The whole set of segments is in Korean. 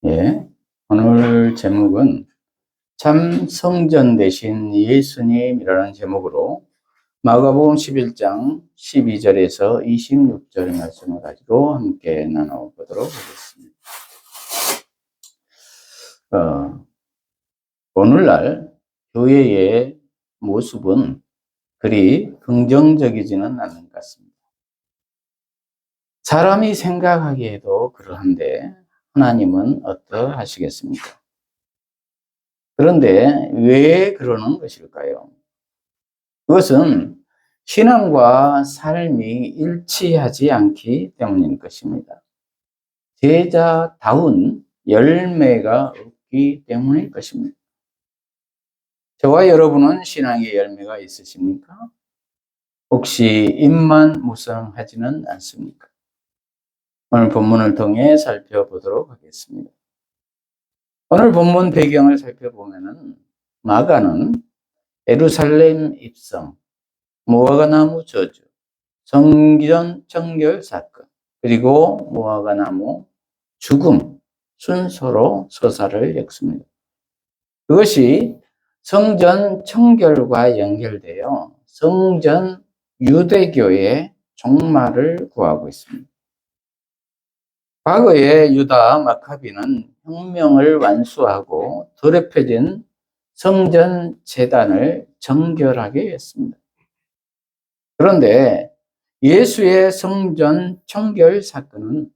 예, 오늘 제목은 참 성전 되신 예수님이라는 제목으로 마가복음 11장 12절에서 26절 말씀을 가지고 함께 나눠보도록 하겠습니다. 오늘날 교회의 모습은 그리 긍정적이지는 않는 것 같습니다. 사람이 생각하기에도 그러한데 하나님은 어떠하시겠습니까? 그런데 왜 그러는 것일까요? 그것은 신앙과 삶이 일치하지 않기 때문인 것입니다. 제자다운 열매가 없기 때문일 것입니다. 저와 여러분은 신앙의 열매가 있으십니까? 혹시 입만 무성하지는 않습니까? 오늘 본문을 통해 살펴보도록 하겠습니다. 오늘 본문 배경을 살펴보면은 마가는 예루살렘 입성, 무화과나무 저주, 성전 청결 사건, 그리고 무화과나무 죽음 순서로 서사를 엮습니다. 그것이 성전 청결과 연결되어 성전 유대교의 종말을 구하고 있습니다. 과거에 유다 마카비는 혁명을 완수하고 더럽혀진 성전 제단을 정결하게 했습니다. 그런데 예수의 성전 청결 사건은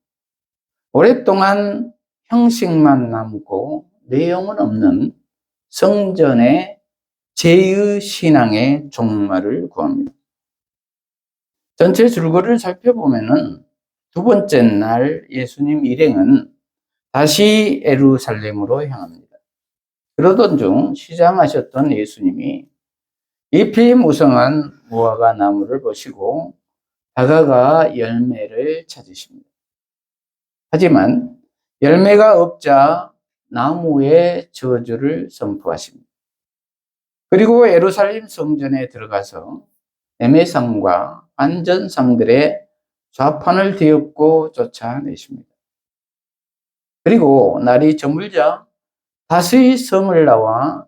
오랫동안 형식만 남고 내용은 없는 성전의 제의 종말을 구합니다. 전체 줄거리를 살펴보면은 두 번째 날 예수님 일행은 다시 예루살렘으로 향합니다. 그러던 중 시장하셨던 예수님이 잎이 무성한 무화과 나무를 보시고 다가가 열매를 찾으십니다. 하지만 열매가 없자 나무의 저주를 선포하십니다. 그리고 예루살렘 성전에 들어가서 애매상과 안전상들의 좌판을 뒤엎고 쫓아내십니다. 그리고 날이 저물자 다시 성을 나와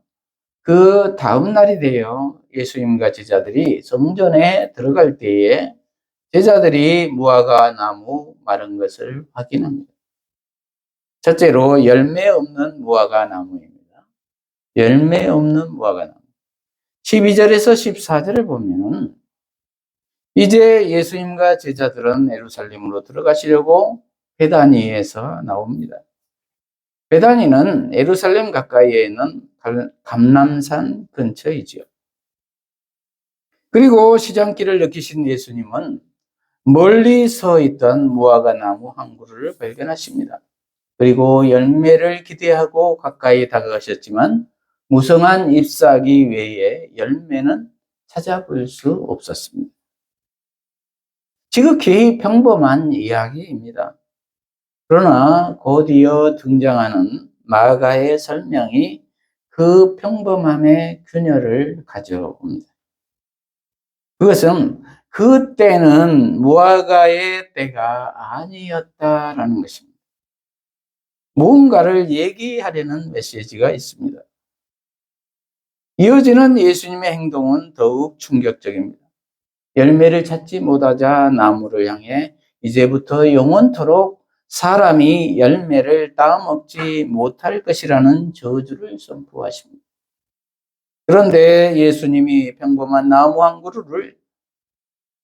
그 다음 날이 되어 예수님과 제자들이 성전에 들어갈 때에 제자들이 무화과 나무 마른 것을 확인합니다. 첫째로 열매 없는 무화과 나무입니다. 열매 없는 무화과 나무. 12절에서 14절을 보면 이제 예수님과 제자들은 예루살렘으로 들어가시려고 베다니에서 나옵니다. 베다니는 예루살렘 가까이에 있는 감람산 근처이지요. 그리고 시장길을 느끼신 예수님은 멀리 서 있던 무화과 나무 한 그루를 발견하십니다. 그리고 열매를 기대하고 가까이 다가가셨지만 무성한 잎사귀 외에 열매는 찾아볼 수 없었습니다. 지극히 평범한 이야기입니다. 그러나 곧이어 등장하는 마가의 설명이 그 평범함의 균열을 가져옵니다. 그것은 그때는 무화과의 때가 아니었다라는 것입니다. 무언가를 얘기하려는 메시지가 있습니다. 이어지는 예수님의 행동은 더욱 충격적입니다. 열매를 찾지 못하자 나무를 향해 이제부터 영원토록 사람이 열매를 따먹지 못할 것이라는 저주를 선포하십니다. 그런데 예수님이 평범한 나무 한 그루를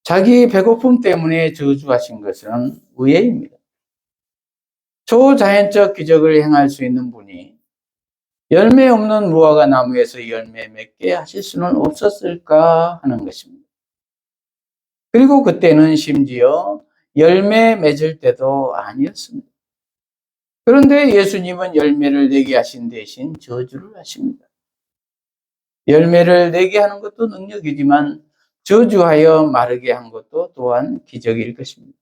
자기 배고픔 때문에 저주하신 것은 의외입니다. 초자연적 기적을 행할 수 있는 분이 열매 없는 무화과 나무에서 열매 맺게 하실 수는 없었을까 하는 것입니다. 그리고 그때는 심지어 열매 맺을 때도 아니었습니다. 그런데 예수님은 열매를 내게 하신 대신 저주를 하십니다. 열매를 내게 하는 것도 능력이지만 저주하여 마르게 한 것도 또한 기적일 것입니다.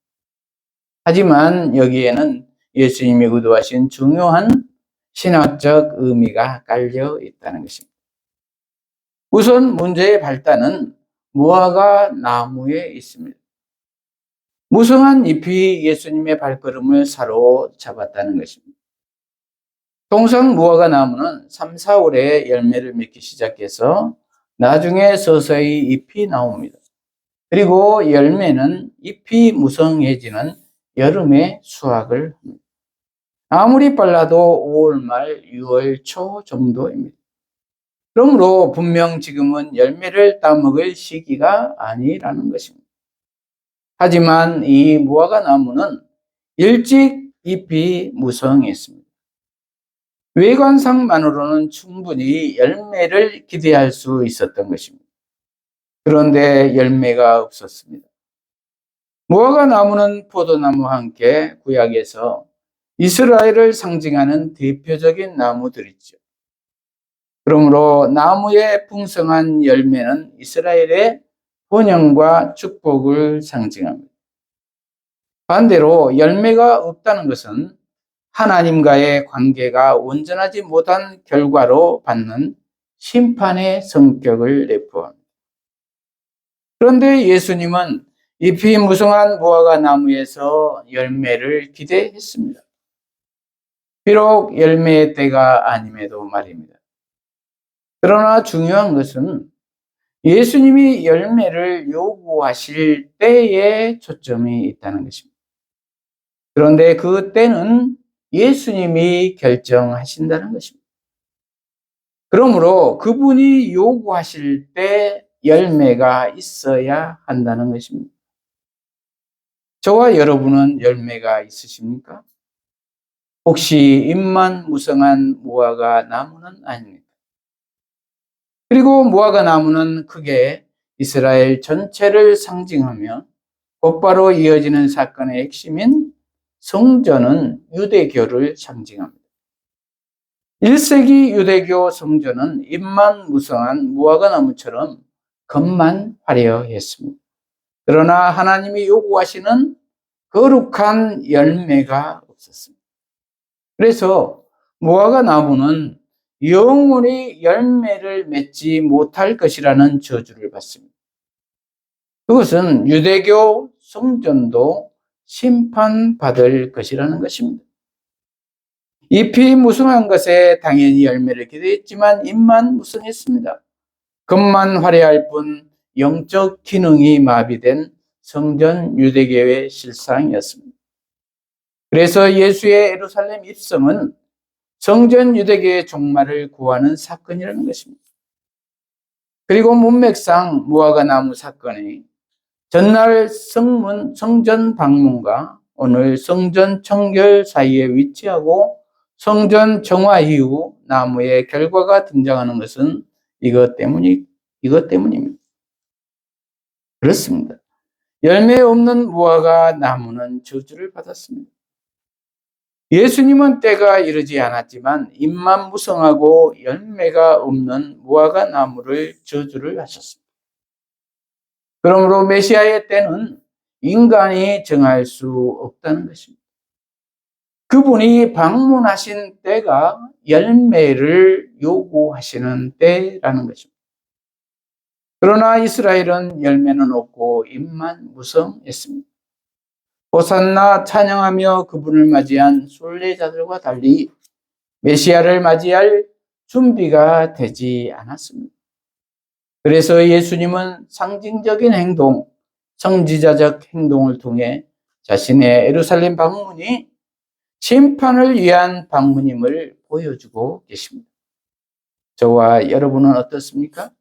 하지만 여기에는 예수님이 의도하신 중요한 신학적 의미가 깔려 있다는 것입니다. 우선 문제의 발단은 무화과 나무에 있습니다. 무성한 잎이 예수님의 발걸음을 사로잡았다는 것입니다. 통상 무화과 나무는 3, 4월에 열매를 맺기 시작해서 나중에 서서히 잎이 나옵니다. 그리고 열매는 잎이 무성해지는 여름에 수확을 합니다. 아무리 빨라도 5월 말, 6월 초 정도입니다. 그러므로 분명 지금은 열매를 따먹을 시기가 아니라는 것입니다. 하지만 이 무화과 나무는 일찍 잎이 무성했습니다. 외관상만으로는 충분히 열매를 기대할 수 있었던 것입니다. 그런데 열매가 없었습니다. 무화과 나무는 포도나무와 함께 구약에서 이스라엘을 상징하는 대표적인 나무들이죠. 그러므로 나무의 풍성한 열매는 이스라엘의 번영과 축복을 상징합니다. 반대로 열매가 없다는 것은 하나님과의 관계가 온전하지 못한 결과로 받는 심판의 성격을 내포합니다. 그런데 예수님은 잎이 무성한 무화과 나무에서 열매를 기대했습니다. 비록 열매의 때가 아님에도 말입니다. 그러나 중요한 것은 예수님이 열매를 요구하실 때에 초점이 있다는 것입니다. 그런데 그 때는 예수님이 결정하신다는 것입니다. 그러므로 그분이 요구하실 때 열매가 있어야 한다는 것입니다. 저와 여러분은 열매가 있으십니까? 혹시 잎만 무성한 무화과 나무는 아닙니까? 그리고 무화과 나무는 크게 이스라엘 전체를 상징하며 곧바로 이어지는 사건의 핵심인 성전은 유대교를 상징합니다. 1세기 유대교 성전은 잎만 무성한 무화과 나무처럼 겉만 화려했습니다. 그러나 하나님이 요구하시는 거룩한 열매가 없었습니다. 그래서 무화과 나무는 영원히 열매를 맺지 못할 것이라는 저주를 받습니다. 그것은 유대교 성전도 심판받을 것이라는 것입니다. 잎이 무성한 것에 당연히 열매를 기대했지만 잎만 무성했습니다. 겉만 화려할 뿐 영적 기능이 마비된 성전 유대교의 실상이었습니다. 그래서 예수의 예루살렘 입성은 성전 유대교의 종말을 구하는 사건이라는 것입니다. 그리고 문맥상 무화과 나무 사건이 전날 성전 방문과 오늘 성전 청결 사이에 위치하고 성전 정화 이후 나무의 결과가 등장하는 것은 이것 때문입니다. 그렇습니다. 열매 없는 무화과 나무는 저주를 받았습니다. 예수님은 때가 이르지 않았지만 잎만 무성하고 열매가 없는 무화과 나무를 저주를 하셨습니다. 그러므로 메시아의 때는 인간이 정할 수 없다는 것입니다. 그분이 방문하신 때가 열매를 요구하시는 때라는 것입니다. 그러나 이스라엘은 열매는 없고 잎만 무성했습니다. 호산나 찬양하며 그분을 맞이한 순례자들과 달리 메시아를 맞이할 준비가 되지 않았습니다. 그래서 예수님은 상징적인 행동, 선지자적 행동을 통해 자신의 예루살렘 방문이 심판을 위한 방문임을 보여주고 계십니다. 저와 여러분은 어떻습니까?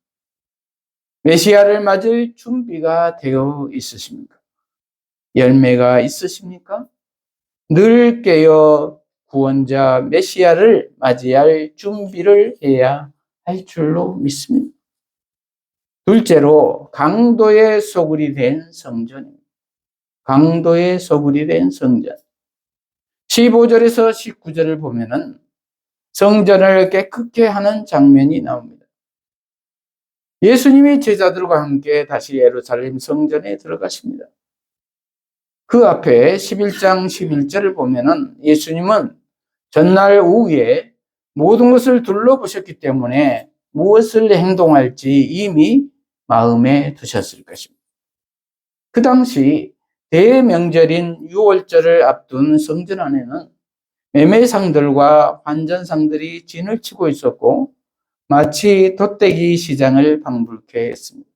메시아를 맞을 준비가 되어 있으십니까? 열매가 있으십니까? 늘 깨어 구원자 메시아를 맞이할 준비를 해야 할 줄로 믿습니다. 둘째로 강도의 소굴이 된 성전입니다. 강도의 소굴이 된 성전. 15절에서 19절을 보면은 성전을 깨끗게 하는 장면이 나옵니다. 예수님이 제자들과 함께 다시 예루살렘 성전에 들어가십니다. 그 앞에 11장 11절을 보면은 예수님은 전날 오후에 모든 것을 둘러보셨기 때문에 무엇을 행동할지 이미 마음에 두셨을 것입니다. 그 당시 대명절인 유월절을 앞둔 성전 안에는 매매상들과 환전상들이 진을 치고 있었고 마치 돗대기 시장을 방불케 했습니다.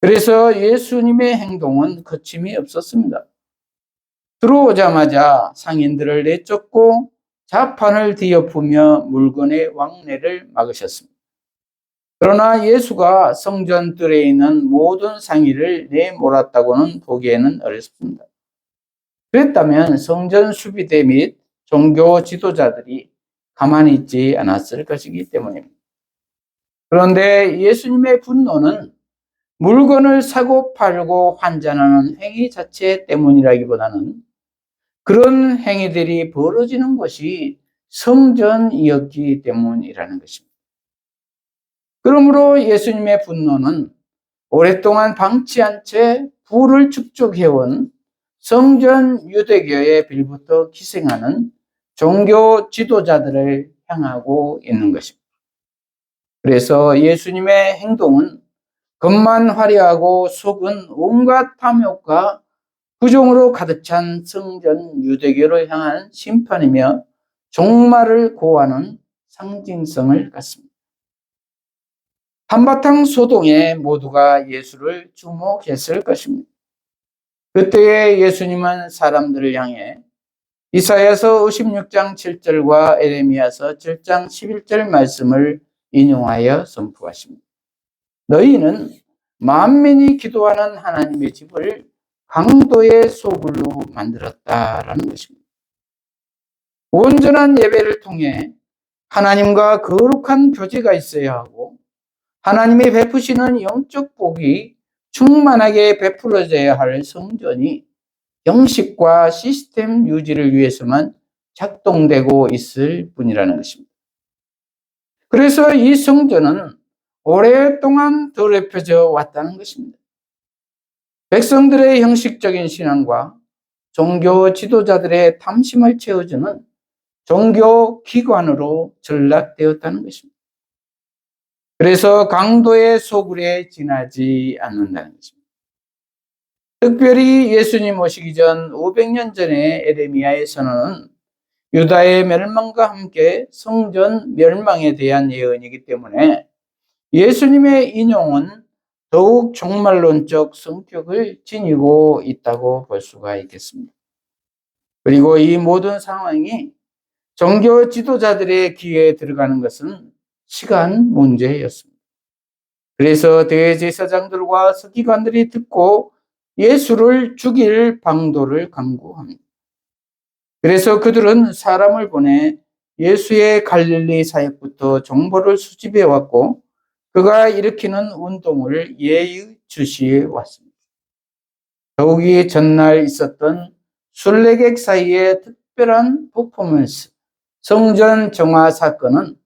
그래서 예수님의 행동은 거침이 없었습니다. 들어오자마자 상인들을 내쫓고 자판을 뒤엎으며 물건의 왕래를 막으셨습니다. 그러나 예수가 성전들에 있는 모든 상인을 내몰았다고는 보기에는 어렵습니다. 그랬다면 성전 수비대 및 종교 지도자들이 가만히 있지 않았을 것이기 때문입니다. 그런데 예수님의 분노는 물건을 사고 팔고 환전하는 행위 자체 때문이라기보다는 그런 행위들이 벌어지는 것이 성전이었기 때문이라는 것입니다. 그러므로 예수님의 분노는 오랫동안 방치한 채 부를 축적해온 성전 유대교의 빌부터 기생하는 종교 지도자들을 향하고 있는 것입니다. 그래서 예수님의 행동은 겉만 화려하고 속은 온갖 탐욕과 부정으로 가득 찬 성전 유대교를 향한 심판이며 종말을 고하는 상징성을 갖습니다. 한바탕 소동에 모두가 예수를 주목했을 것입니다. 그때에 예수님은 사람들을 향해 이사야서 56장 7절과 에레미야서 7장 11절 말씀을 인용하여 선포하십니다. 너희는 만민이 기도하는 하나님의 집을 강도의 소굴로 만들었다라는 것입니다. 온전한 예배를 통해 하나님과 거룩한 교제가 있어야 하고 하나님이 베푸시는 영적 복이 충만하게 베풀어져야 할 성전이 형식과 시스템 유지를 위해서만 작동되고 있을 뿐이라는 것입니다. 그래서 이 성전은 오랫동안 더럽혀져 왔다는 것입니다. 백성들의 형식적인 신앙과 종교 지도자들의 탐심을 채워주는 종교 기관으로 전락되었다는 것입니다. 그래서 강도의 소굴에 지나지 않는다는 것입니다. 특별히 예수님 오시기 전 500년 전에 에레미야의 선언은 유다의 멸망과 함께 성전 멸망에 대한 예언이기 때문에 예수님의 인용은 더욱 종말론적 성격을 지니고 있다고 볼 수가 있겠습니다. 그리고 이 모든 상황이 종교 지도자들의 귀에 들어가는 것은 시간 문제였습니다. 그래서 대제사장들과 서기관들이 듣고 예수를 죽일 방도를 강구합니다. 그래서 그들은 사람을 보내 예수의 갈릴리 사역부터 정보를 수집해 왔고 그가 일으키는 운동을 예의주시해 왔습니다. 더욱이 전날 있었던 순례객 사이의 특별한 퍼포먼스, 성전 정화 사건은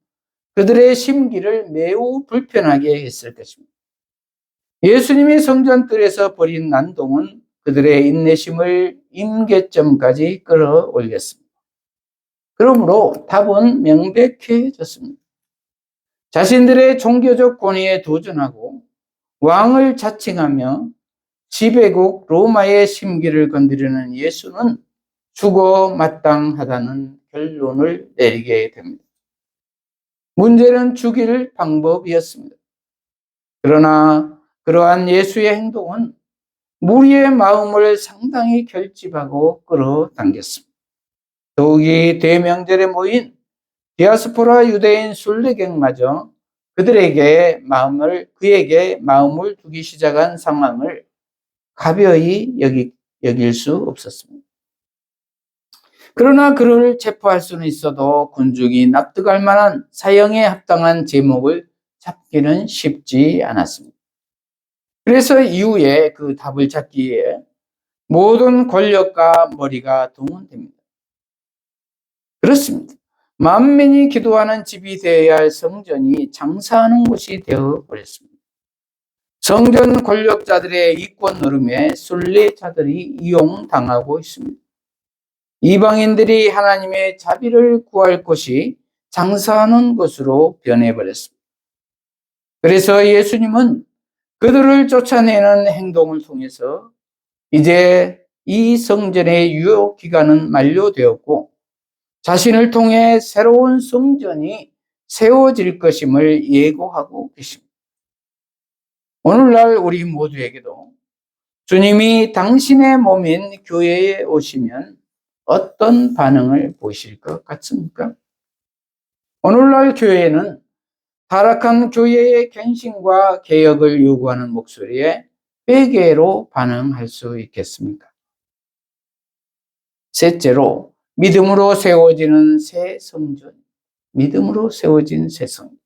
그들의 심기를 매우 불편하게 했을 것입니다. 예수님이 성전뜰에서 벌인 난동은 그들의 인내심을 임계점까지 끌어올렸습니다. 그러므로 답은 명백해졌습니다. 자신들의 종교적 권위에 도전하고 왕을 자칭하며 지배국 로마의 심기를 건드리는 예수는 죽어 마땅하다는 결론을 내리게 됩니다. 문제는 죽일 방법이었습니다. 그러나 그러한 예수의 행동은 무리의 마음을 상당히 결집하고 끌어당겼습니다. 더욱이 대명절에 모인 디아스포라 유대인 순례객마저 그에게 마음을 두기 시작한 상황을 가벼이 여길 수 없었습니다. 그러나 그를 체포할 수는 있어도 군중이 납득할 만한 사형에 합당한 제목을 잡기는 쉽지 않았습니다. 그래서 이후에 그 답을 찾기 위해 모든 권력과 머리가 동원됩니다. 그렇습니다. 만민이 기도하는 집이 되어야 할 성전이 장사하는 곳이 되어버렸습니다. 성전 권력자들의 이권 노름에 순례자들이 이용당하고 있습니다. 이방인들이 하나님의 자비를 구할 곳이 장사하는 것으로 변해버렸습니다. 그래서 예수님은 그들을 쫓아내는 행동을 통해서 이제 이 성전의 유효 기간은 만료되었고 자신을 통해 새로운 성전이 세워질 것임을 예고하고 계십니다. 오늘날 우리 모두에게도 주님이 당신의 몸인 교회에 오시면 어떤 반응을 보이실 것 같습니까? 오늘날 교회는 타락한 교회의 갱신과 개혁을 요구하는 목소리에 회개로 반응할 수 있겠습니까? 셋째로, 믿음으로 세워지는 새 성전. 믿음으로 세워진 새 성전.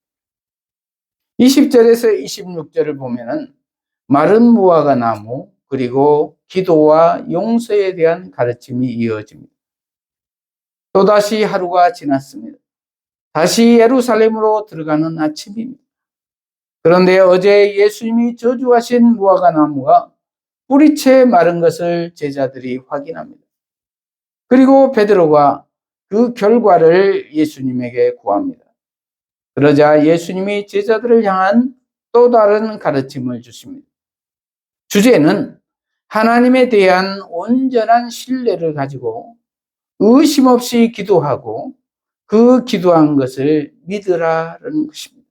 20절에서 26절을 보면은 마른 무화과 나무, 그리고 기도와 용서에 대한 가르침이 이어집니다. 또다시 하루가 지났습니다. 다시 예루살렘으로 들어가는 아침입니다. 그런데 어제 예수님이 저주하신 무화과 나무가 뿌리채 마른 것을 제자들이 확인합니다. 그리고 베드로가 그 결과를 예수님에게 구합니다. 그러자 예수님이 제자들을 향한 또 다른 가르침을 주십니다. 주제는 하나님에 대한 온전한 신뢰를 가지고 의심 없이 기도하고 그 기도한 것을 믿으라는 것입니다.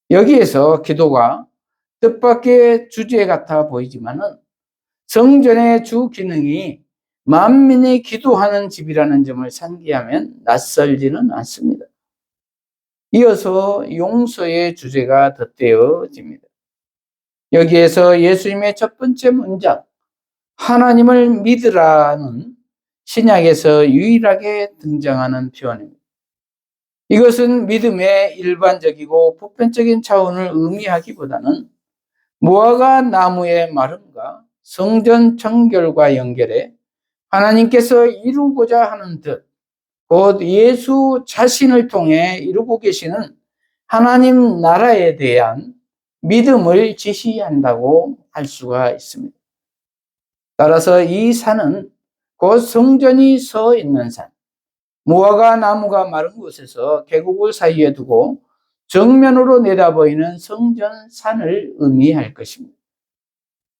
여기에서 기도가 뜻밖의 주제 같아 보이지만은 성전의 주 기능이 만민이 기도하는 집이라는 점을 상기하면 낯설지는 않습니다. 이어서 용서의 주제가 덧대어집니다. 여기에서 예수님의 첫 번째 문장, 하나님을 믿으라는 신약에서 유일하게 등장하는 표현입니다. 이것은 믿음의 일반적이고 보편적인 차원을 의미하기보다는 무화과 나무의 마름과 성전 청결과 연결해 하나님께서 이루고자 하는 뜻, 곧 예수 자신을 통해 이루고 계시는 하나님 나라에 대한 믿음을 지시한다고 할 수가 있습니다. 따라서 이 산은 곧 성전이 서 있는 산, 무화과 나무가 마른 곳에서 계곡을 사이에 두고 정면으로 내다보이는 성전 산을 의미할 것입니다.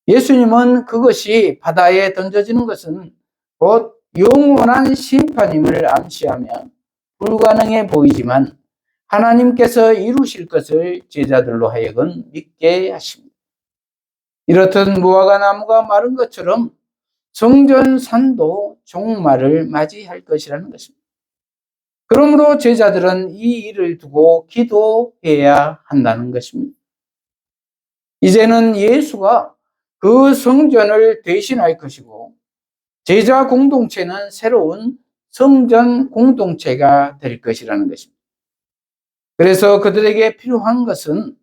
예수님은 그것이 바다에 던져지는 것은 곧 영원한 심판임을 암시하며 불가능해 보이지만 하나님께서 이루실 것을 제자들로 하여금 믿게 하십니다. 이렇듯 무화과 나무가 마른 것처럼 성전 산도 종말을 맞이할 것이라는 것입니다. 그러므로 제자들은 이 일을 두고 기도해야 한다는 것입니다. 이제는 예수가 그 성전을 대신할 것이고 제자 공동체는 새로운 성전 공동체가 될 것이라는 것입니다. 그래서 그들에게 필요한 것은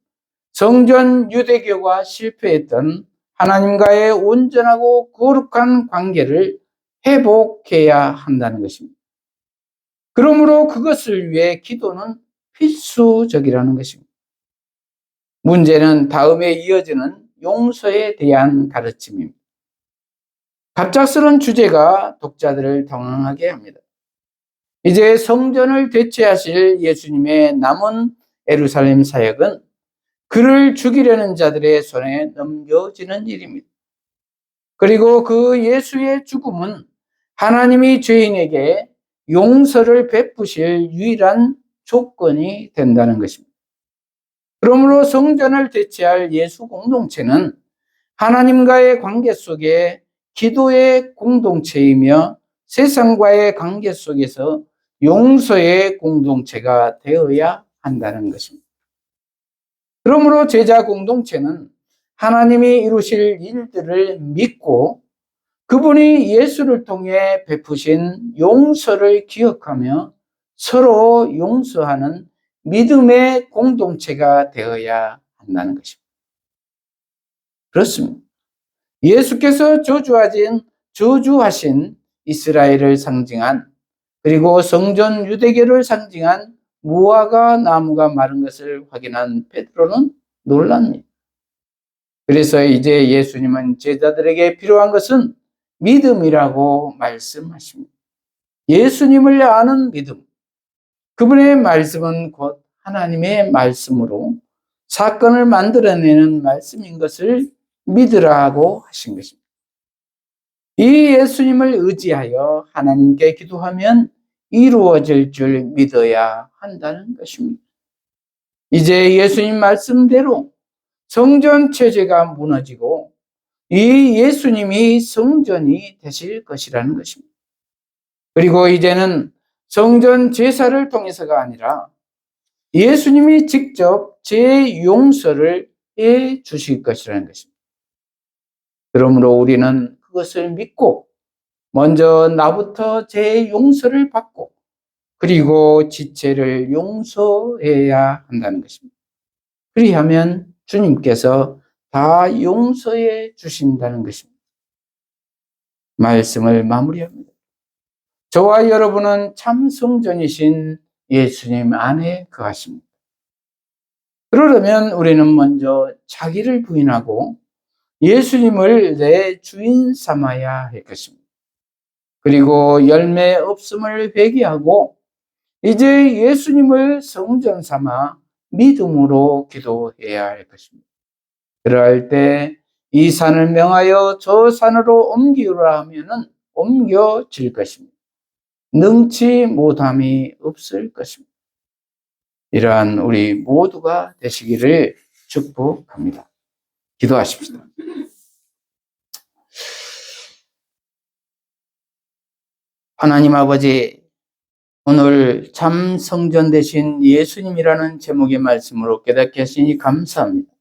성전 유대교가 실패했던 하나님과의 온전하고 거룩한 관계를 회복해야 한다는 것입니다. 그러므로 그것을 위해 기도는 필수적이라는 것입니다. 문제는 다음에 이어지는 용서에 대한 가르침입니다. 갑작스런 주제가 독자들을 당황하게 합니다. 이제 성전을 대체하실 예수님의 남은 예루살렘 사역은 그를 죽이려는 자들의 손에 넘겨지는 일입니다. 그리고 그 예수의 죽음은 하나님이 죄인에게 용서를 베푸실 유일한 조건이 된다는 것입니다. 그러므로 성전을 대체할 예수 공동체는 하나님과의 관계 속에 기도의 공동체이며 세상과의 관계 속에서 용서의 공동체가 되어야 한다는 것입니다. 그러므로 제자 공동체는 하나님이 이루실 일들을 믿고 그분이 예수를 통해 베푸신 용서를 기억하며 서로 용서하는 믿음의 공동체가 되어야 한다는 것입니다. 그렇습니다. 예수께서 저주하신 이스라엘을 상징한 그리고 성전 유대교를 상징한 무화과 나무가 마른 것을 확인한 베드로는 놀랍니다. 그래서 이제 예수님은 제자들에게 필요한 것은 믿음이라고 말씀하십니다. 예수님을 아는 믿음. 그분의 말씀은 곧 하나님의 말씀으로 사건을 만들어내는 말씀인 것을 믿으라고 하신 것입니다. 이 예수님을 의지하여 하나님께 기도하면 이루어질 줄 믿어야 한다는 것입니다. 이제 예수님 말씀대로 성전 체제가 무너지고 이 예수님이 성전이 되실 것이라는 것입니다. 그리고 이제는 성전 제사를 통해서가 아니라 예수님이 직접 제 용서를 해 주실 것이라는 것입니다. 그러므로 우리는 그것을 믿고 먼저 나부터 제 용서를 받고 그리고 지체를 용서해야 한다는 것입니다. 그리하면 주님께서 다 용서해 주신다는 것입니다. 말씀을 마무리합니다. 저와 여러분은 참 성전이신 예수님 안에 거하십니다. 그러려면 우리는 먼저 자기를 부인하고 예수님을 내 주인 삼아야 할 것입니다. 그리고 열매 없음을 회개하고 이제 예수님을 성전 삼아 믿음으로 기도해야 할 것입니다. 그럴 때 이 산을 명하여 저 산으로 옮기라 하면은 옮겨질 것입니다. 능치 못함이 없을 것입니다. 이러한 우리 모두가 되시기를 축복합니다. 기도하십시다. 하나님 아버지, 오늘 참 성전 되신 예수님이라는 제목의 말씀으로 깨닫게 하시니 감사합니다.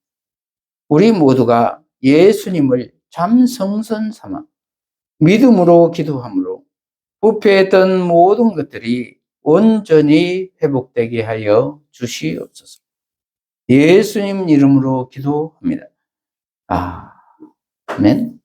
우리 모두가 예수님을 참 성전 삼아 믿음으로 기도함으로 부패했던 모든 것들이 온전히 회복되게 하여 주시옵소서. 예수님 이름으로 기도합니다. 아멘.